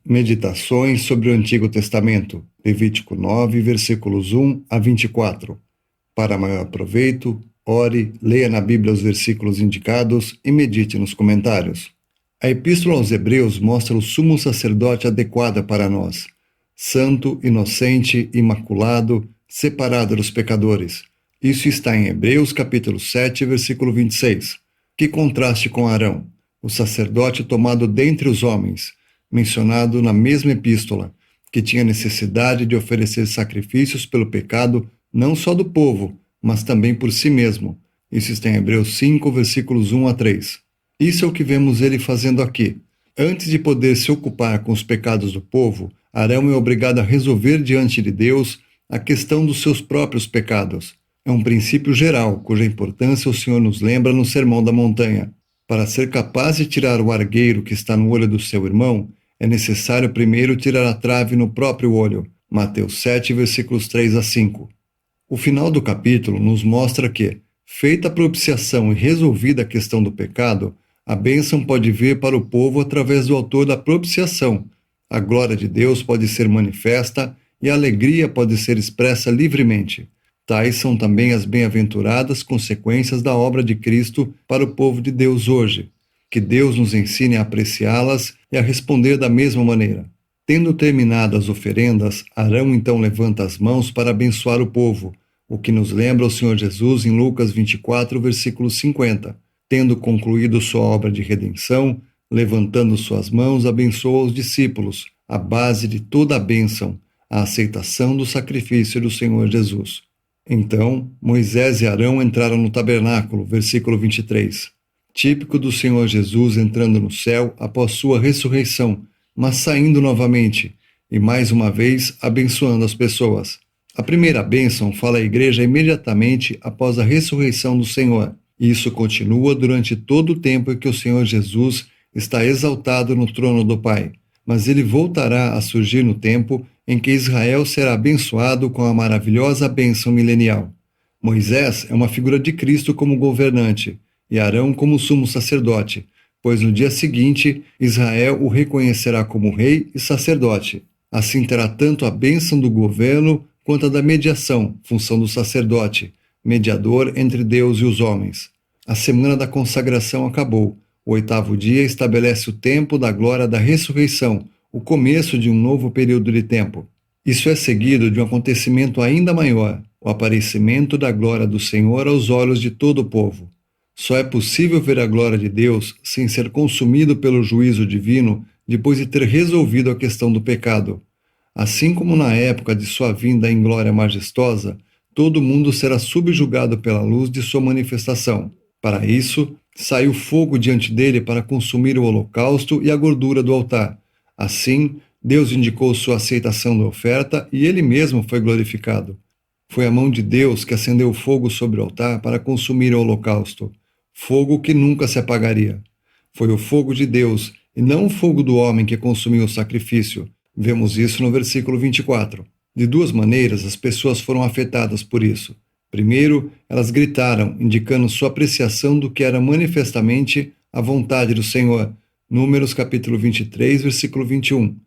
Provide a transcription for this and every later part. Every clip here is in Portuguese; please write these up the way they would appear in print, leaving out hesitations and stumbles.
Meditações sobre o Antigo Testamento, Levítico 9, versículos 1 a 24. Para maior proveito, ore, leia na Bíblia os versículos indicados e medite nos comentários. A Epístola aos Hebreus mostra o sumo sacerdote adequado para nós, santo, inocente, imaculado, separado dos pecadores. Isso está em Hebreus capítulo 7, versículo 26. Que contraste com Arão, o sacerdote tomado dentre os homens, mencionado na mesma epístola, que tinha necessidade de oferecer sacrifícios pelo pecado não só do povo, mas também por si mesmo. Isso está em Hebreus 5, versículos 1 a 3. Isso é o que vemos ele fazendo aqui. Antes de poder se ocupar com os pecados do povo, Arão é obrigado a resolver diante de Deus a questão dos seus próprios pecados. É um princípio geral, cuja importância o Senhor nos lembra no Sermão da Montanha. Para ser capaz de tirar o argueiro que está no olho do seu irmão, é necessário primeiro tirar a trave no próprio olho. Mateus 7, versículos 3 a 5. O final do capítulo nos mostra que, feita a propiciação e resolvida a questão do pecado, a bênção pode vir para o povo através do autor da propiciação. A glória de Deus pode ser manifesta e a alegria pode ser expressa livremente. Tais são também as bem-aventuradas consequências da obra de Cristo para o povo de Deus hoje. Que Deus nos ensine a apreciá-las e a responder da mesma maneira. Tendo terminado as oferendas, Arão então levanta as mãos para abençoar o povo, o que nos lembra o Senhor Jesus em Lucas 24, versículo 50. Tendo concluído sua obra de redenção, levantando suas mãos, abençoa os discípulos, a base de toda a bênção, a aceitação do sacrifício do Senhor Jesus. Então, Moisés e Arão entraram no tabernáculo, versículo 23. Típico do Senhor Jesus entrando no céu após sua ressurreição, mas saindo novamente, e mais uma vez abençoando as pessoas. A primeira bênção fala à igreja imediatamente após a ressurreição do Senhor, e isso continua durante todo o tempo em que o Senhor Jesus está exaltado no trono do Pai. Mas ele voltará a surgir no tempo em que Israel será abençoado com a maravilhosa bênção milenial. Moisés é uma figura de Cristo como governante, e Arão como sumo sacerdote, pois no dia seguinte Israel o reconhecerá como rei e sacerdote. Assim terá tanto a bênção do governo quanto a da mediação, função do sacerdote, mediador entre Deus e os homens. A semana da consagração acabou. O 8º dia estabelece o tempo da glória da ressurreição, o começo de um novo período de tempo. Isso é seguido de um acontecimento ainda maior, o aparecimento da glória do Senhor aos olhos de todo o povo. Só é possível ver a glória de Deus sem ser consumido pelo juízo divino depois de ter resolvido a questão do pecado. Assim como na época de sua vinda em glória majestosa, todo mundo será subjugado pela luz de sua manifestação. Para isso, saiu fogo diante dele para consumir o holocausto e a gordura do altar. Assim, Deus indicou sua aceitação da oferta e ele mesmo foi glorificado. Foi a mão de Deus que acendeu o fogo sobre o altar para consumir o holocausto. Fogo que nunca se apagaria. Foi o fogo de Deus, e não o fogo do homem que consumiu o sacrifício. Vemos isso no versículo 24. De duas maneiras as pessoas foram afetadas por isso. Primeiro, elas gritaram, indicando sua apreciação do que era manifestamente a vontade do Senhor. Números capítulo 23, versículo 21.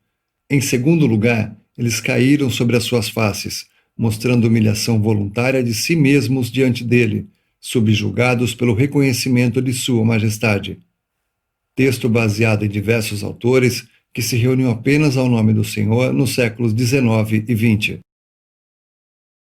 Em segundo lugar, eles caíram sobre as suas faces, mostrando humilhação voluntária de si mesmos diante dele, subjugados pelo reconhecimento de sua majestade. Texto baseado em diversos autores que se reuniam apenas ao nome do Senhor nos séculos 19 e 20.